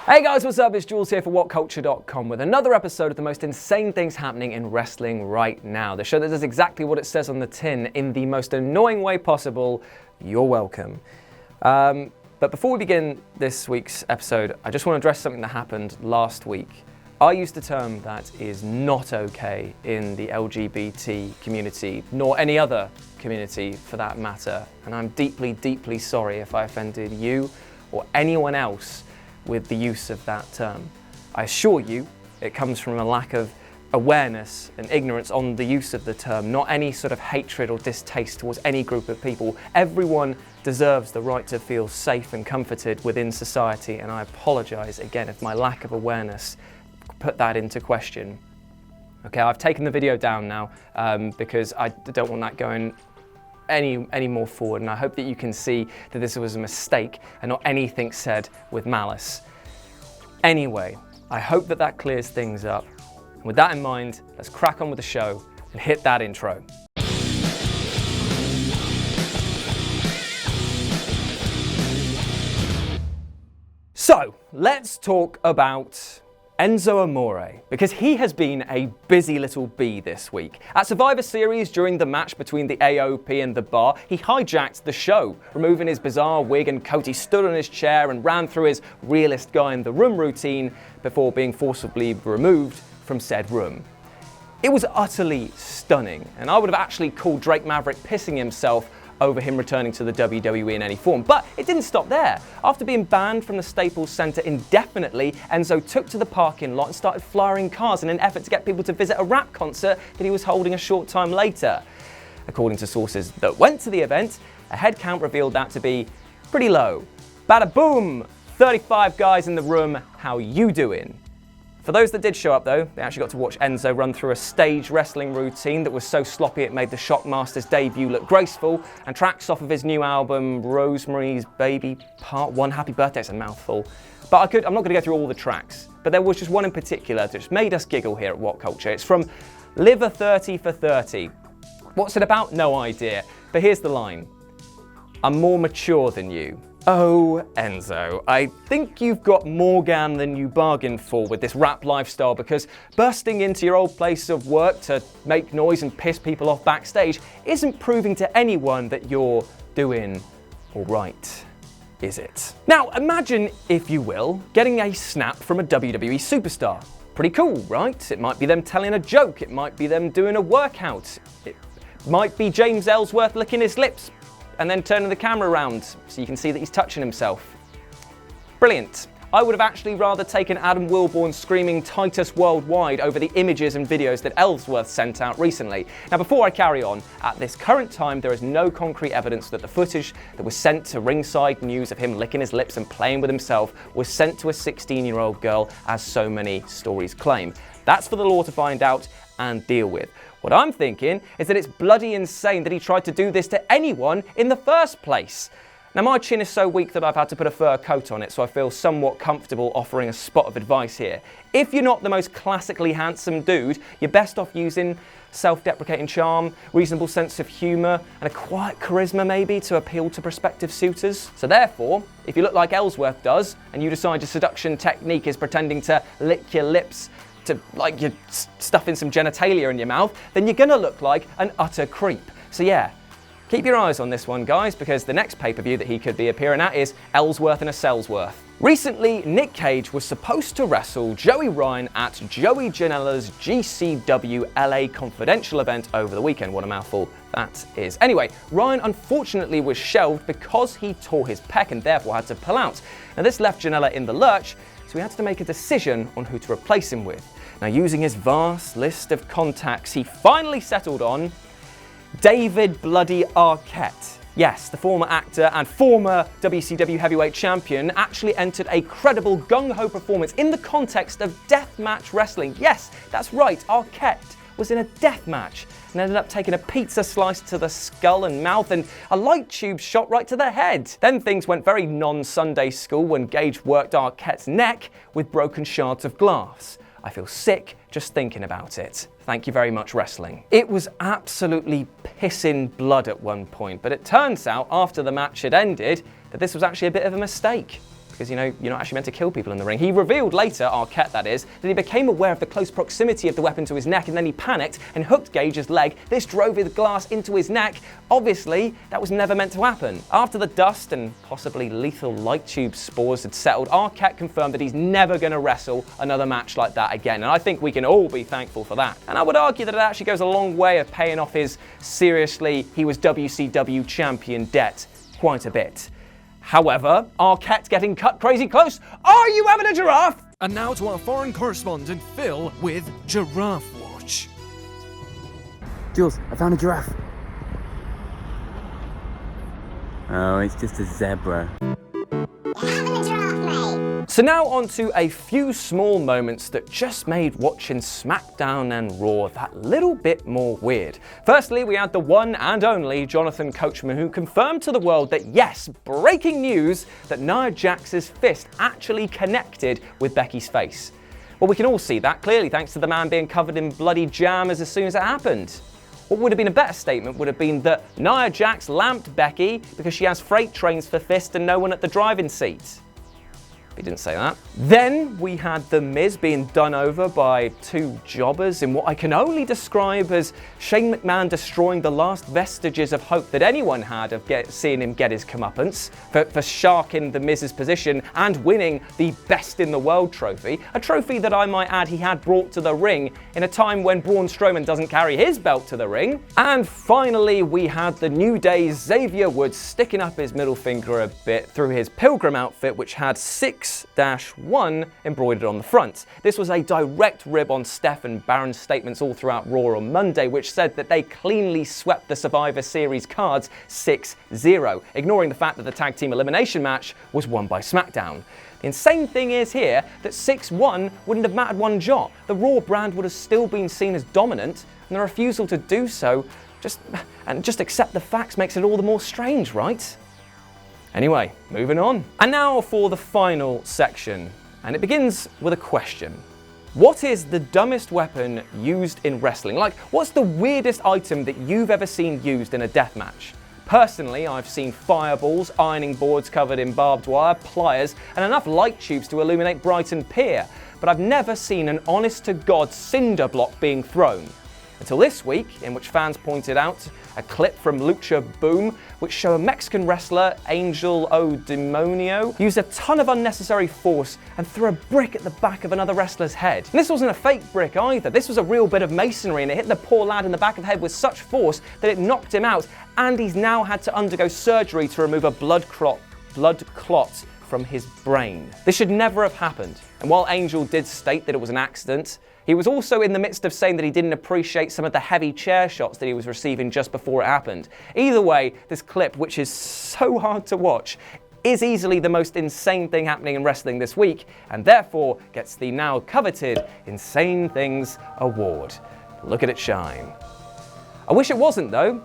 Hey guys, what's up? It's Jules here for WhatCulture.com with another episode of the most insane things happening in wrestling right now. The show that does exactly what it says on the tin in the most annoying way possible. You're welcome. But before we begin this week's episode, I just want to address something that happened last week. I used a term that is not okay in the LGBT community, nor any other community for that matter. And I'm deeply, deeply sorry if I offended you or anyone else with the use of that term. I assure you, it comes from a lack of awareness and ignorance on the use of the term, not any sort of hatred or distaste towards any group of people. Everyone deserves the right to feel safe and comforted within society, and I apologize again if my lack of awareness put that into question. Okay, I've taken the video down now because I don't want that going any more forward, and I hope that you can see that this was a mistake and not anything said with malice. Anyway, I hope that that clears things up. And with that in mind, let's crack on with the show and hit that intro. So, let's talk about Enzo Amore, because he has been a busy little bee this week. At Survivor Series, during the match between the AOP and The Bar, he hijacked the show, removing his bizarre wig and coat. He stood on his chair and ran through his realest guy in the room routine before being forcibly removed from said room. It was utterly stunning, and I would have actually called Drake Maverick pissing himself over him returning to the WWE in any form. But it didn't stop there. After being banned from the Staples Center indefinitely, Enzo took to the parking lot and started flying cars in an effort to get people to visit a rap concert that he was holding a short time later. According to sources that went to the event, a head count revealed that to be pretty low. Bada boom! 35 guys in the room, how you doing? For those that did show up though, they actually got to watch Enzo run through a stage wrestling routine that was so sloppy it made the Shockmaster's debut look graceful, and tracks off of his new album, Rosemary's Baby Part 1, Happy Birthday, it's a mouthful. But I'm not going to go through all the tracks, but there was just one in particular that just made us giggle here at WhatCulture. It's from Live a 30 for 30. What's it about? No idea. But here's the line. I'm more mature than you. Oh, Enzo, I think you've got more GAN than you bargained for with this rap lifestyle, because bursting into your old place of work to make noise and piss people off backstage isn't proving to anyone that you're doing all right, is it? Now, imagine, if you will, getting a snap from a WWE superstar. Pretty cool, right? It might be them telling a joke, it might be them doing a workout, it might be James Ellsworth licking his lips and then turning the camera around so you can see that he's touching himself. Brilliant. I would have actually rather taken Adam Wilborn screaming Titus worldwide over the images and videos that Ellsworth sent out recently. Now, before I carry on, at this current time there is no concrete evidence that the footage that was sent to Ringside News of him licking his lips and playing with himself was sent to a 16-year-old girl, as so many stories claim. That's for the law to find out and deal with. What I'm thinking is that it's bloody insane that he tried to do this to anyone in the first place. Now, my chin is so weak that I've had to put a fur coat on it, so I feel somewhat comfortable offering a spot of advice here. If you're not the most classically handsome dude, you're best off using self-deprecating charm, reasonable sense of humour, and a quiet charisma maybe to appeal to prospective suitors. So therefore, if you look like Ellsworth does, and you decide your seduction technique is pretending to lick your lips to like you're stuffing some genitalia in your mouth, then you're gonna look like an utter creep. So yeah, keep your eyes on this one, guys, because the next pay-per-view that he could be appearing at is Ellsworth and a Sellsworth. Recently, Nick Cage was supposed to wrestle Joey Ryan at Joey Janela's GCW LA Confidential event over the weekend. What a mouthful that is. Anyway, Ryan unfortunately was shelved because he tore his pec and therefore had to pull out. Now this left Janela in the lurch, so he had to make a decision on who to replace him with. Now, using his vast list of contacts, he finally settled on David Bloody Arquette. Yes, the former actor and former WCW heavyweight champion actually entered a credible gung-ho performance in the context of deathmatch wrestling. Yes, that's right, Arquette was in a death match and ended up taking a pizza slice to the skull and mouth and a light tube shot right to the head. Then things went very non-Sunday school when Gage worked Arquette's neck with broken shards of glass. I feel sick just thinking about it. Thank you very much, wrestling. It was absolutely pissing blood at one point, but it turns out after the match had ended that this was actually a bit of a mistake. because, you know, you're not actually meant to kill people in the ring. He revealed later, Arquette that is, that he became aware of the close proximity of the weapon to his neck, and then he panicked and hooked Gage's leg. This drove his glass into his neck. Obviously, that was never meant to happen. After the dust and possibly lethal light tube spores had settled, Arquette confirmed that he's never going to wrestle another match like that again, and I think we can all be thankful for that. And I would argue that it actually goes a long way of paying off his seriously, he was WCW champion debt quite a bit. However, Arquette getting cut crazy close. Are you having a giraffe? And now to our foreign correspondent, Phil, with Giraffe Watch. Jules, I found a giraffe. Oh, it's just a zebra. So now on to a few small moments that just made watching SmackDown and Raw that little bit more weird. Firstly, we had the one and only Jonathan Coachman, who confirmed to the world that yes, breaking news, that Nia Jax's fist actually connected with Becky's face. Well, we can all see that clearly thanks to the man being covered in bloody jam as soon as it happened. What would have been a better statement would have been that Nia Jax lamped Becky because she has freight trains for fist and no one at the driving seat. He didn't say that. Then we had The Miz being done over by two jobbers in what I can only describe as Shane McMahon destroying the last vestiges of hope that anyone had of seeing him get his comeuppance for sharking The Miz's position and winning the Best in the World trophy, a trophy that I might add he had brought to the ring in a time when Braun Strowman doesn't carry his belt to the ring. And finally, we had the New Day's Xavier Woods sticking up his middle finger a bit through his Pilgrim outfit, which had 6-1 embroidered on the front. This was a direct rib on Steph and Baron's statements all throughout Raw on Monday, which said that they cleanly swept the Survivor Series cards 6-0, ignoring the fact that the tag team elimination match was won by SmackDown. The insane thing is here that 6-1 wouldn't have mattered one jot. The Raw brand would have still been seen as dominant, and the refusal to do so just accept the facts makes it all the more strange, right? Anyway, moving on. And now for the final section, and it begins with a question. What is the dumbest weapon used in wrestling? Like, what's the weirdest item that you've ever seen used in a death match? Personally, I've seen fireballs, ironing boards covered in barbed wire, pliers, and enough light tubes to illuminate Brighton Pier, but I've never seen an honest-to-God cinder block being thrown. Until this week, in which fans pointed out a clip from Lucha Boom, which show a Mexican wrestler, Angel O Demonio, use a ton of unnecessary force and throw a brick at the back of another wrestler's head. And this wasn't a fake brick either, this was a real bit of masonry, and it hit the poor lad in the back of the head with such force that it knocked him out, and he's now had to undergo surgery to remove a blood clot from his brain. This should never have happened, and while Angel did state that it was an accident, he was also in the midst of saying that he didn't appreciate some of the heavy chair shots that he was receiving just before it happened. Either way, this clip, which is so hard to watch, is easily the most insane thing happening in wrestling this week, and therefore gets the now coveted Insane Things Award. Look at it shine. I wish it wasn't though.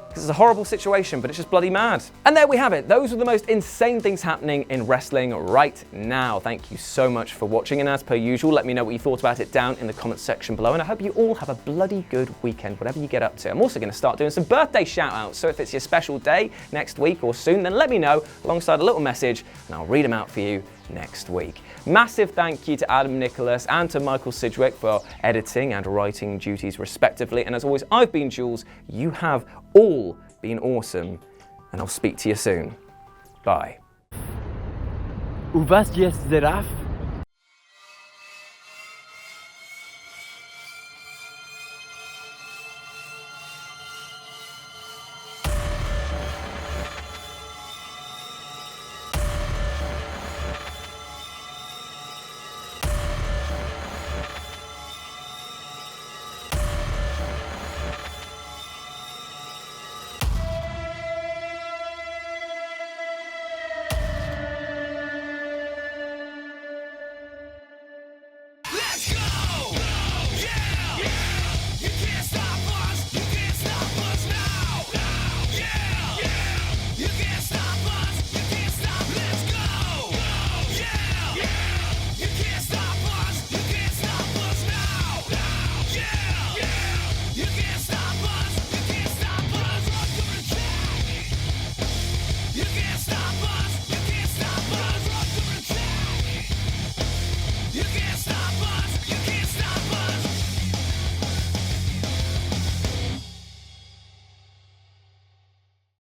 This is a horrible situation, but it's just bloody mad. And there we have it. Those are the most insane things happening in wrestling right now. Thank you so much for watching, and as per usual, let me know what you thought about it down in the comments section below, and I hope you all have a bloody good weekend, whatever you get up to. I'm also going to start doing some birthday shout-outs, so if it's your special day next week or soon, then let me know alongside a little message, and I'll read them out for you next week. Massive thank you to Adam Nicholas and to Michael Sidgwick for editing and writing duties respectively, and as always, I've been Jules. You have all been awesome, and I'll speak to you soon. Bye. U was jest Giraffe?